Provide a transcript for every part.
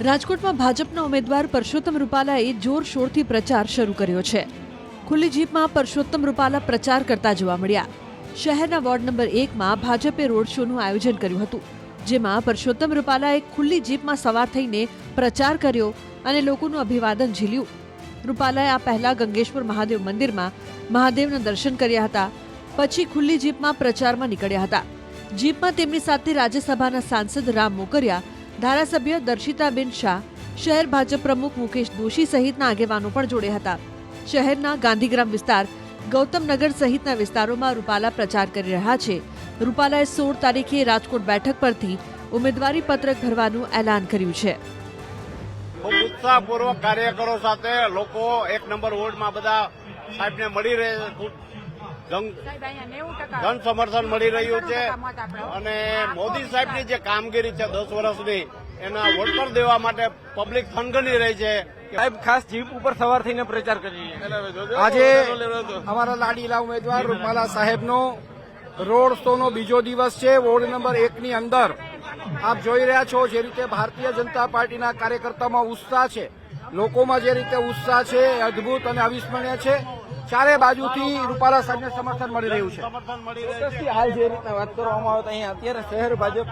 રાજકોટમાં ભાજપના ઉમેદવાર પરસોત્તમ રૂપાલાએ જોરશોરથી પ્રચાર શરૂ કર્યો છે। ખુલ્લી જીપમાં પરસોત્તમ રૂપાલા પ્રચાર કરતા જોવા મળ્યા। શહેરના વોર્ડ નંબર 1માં ભાજપે રોડ શોનું આયોજન કર્યું હતું, જેમાં પરસોત્તમ રૂપાલાએ ખુલ્લી જીપમાં સવાર થઈને પ્રચાર કર્યો અને લોકોનું અભિવાદન ઝીલ્યું। રૂપાલાએ આ પહેલા ગંગેશ્વર મહાદેવ મંદિરમાં મહાદેવના દર્શન કર્યા હતા, પછી ખુલ્લી જીપમાં પ્રચારમાં નીકળ્યા હતા। જીપમાં તેમની સાથે રાજ્યસભાના સાંસદ રામ મોકરિયા, ધારાસભ્ય દર્શિતાબેન શાહ, શહેર ભાજપ પ્રમુખ મુકેશ દોશી સહિતના આગેવાનો પણ જોડ્યા હતા। શહેરના ગાંધીગ્રામ વિસ્તાર, ગૌતમનગર સહિતના વિસ્તારોમાં રૂપાલા પ્રચાર કરી રહ્યા છે। રૂપાલાએ 16 તારીખે રાજકોટ બેઠક પરથી ઉમેદવારી પત્રક ભરવાનું એલાન કર્યું છે। ખૂબ ઉત્સાહપૂર્વક કાર્યકરો સાથે લોકો 1 નંબર વોર્ડમાં બધા સાહેબને મળી રહે જન સમર્થન મળી રહ્યું છે અને મોદી સાહેબની જે કામગીરી છે 10 વર્ષની એના વોટ પર દેવા માટે પબ્લિક થનગની રહી છે। સાહેબ ખાસ જીપ ઉપર સવાર થઈને પ્રચાર કરી આજે અમારા લાડીલા ઉમેદવાર રૂપાલા સાહેબનો રોડ શોનો બીજો દિવસ છે। વોર્ડ નંબર 1 ની અંદર આપ જોઈ રહ્યા છો જે રીતે ભારતીય જનતા પાર્ટીના કાર્યકર્તામાં ઉત્સાહ છે, લોકોમાં જે રીતે ઉત્સાહ છે એ અદભુત અને અવિસ્મરણીય છે। ચારે બાજુથી રૂપાલા સાહેબને સમર્થન મળી રહ્યું છે। હાલ જે રીતના વાત કરવામાં આવે તો અહીંયા અત્યારે શહેર ભાજપ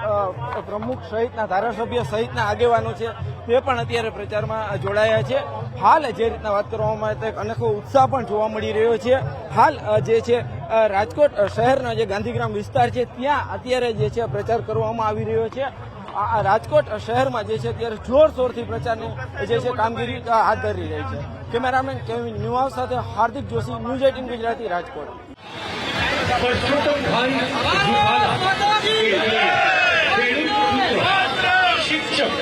પ્રમુખ સહિતના ધારાસભ્ય સહિતના આગેવાનો છે તે પણ અત્યારે પ્રચારમાં જોડાયા છે। હાલ જે રીતના વાત કરવામાં આવે તો અનેકો ઉત્સાહ પણ જોવા મળી રહ્યો છે। હાલ જે છે રાજકોટ શહેરના જે ગાંધીગ્રામ વિસ્તાર છે ત્યાં અત્યારે જે છે પ્રચાર કરવામાં આવી રહ્યો છે। રાજકોટ શહેરમાં જે છે અત્યારે જોરશોરથી પ્રચારની જે છે કામગીરી હાથ ધરી રહી છે। કેમેરામેન કેવિન ન્યુઆ સાથે હાર્દિક જોશી, ન્યૂઝ 18 ગુજરાતી, રાજકોટ। શિક્ષક,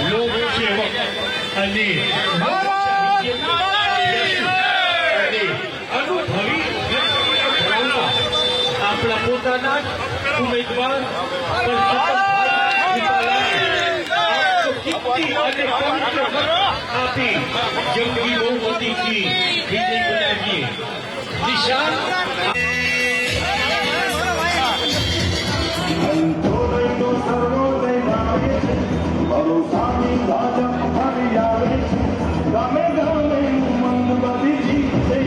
લોક સેવક અને અનુભવી આપણા પોતાના ઉમેદવાર આપી જંગી બહુમતીથી વિજય બનાવીએ। નિશાન ગામે ગામે ઉમંગ બધી જીતે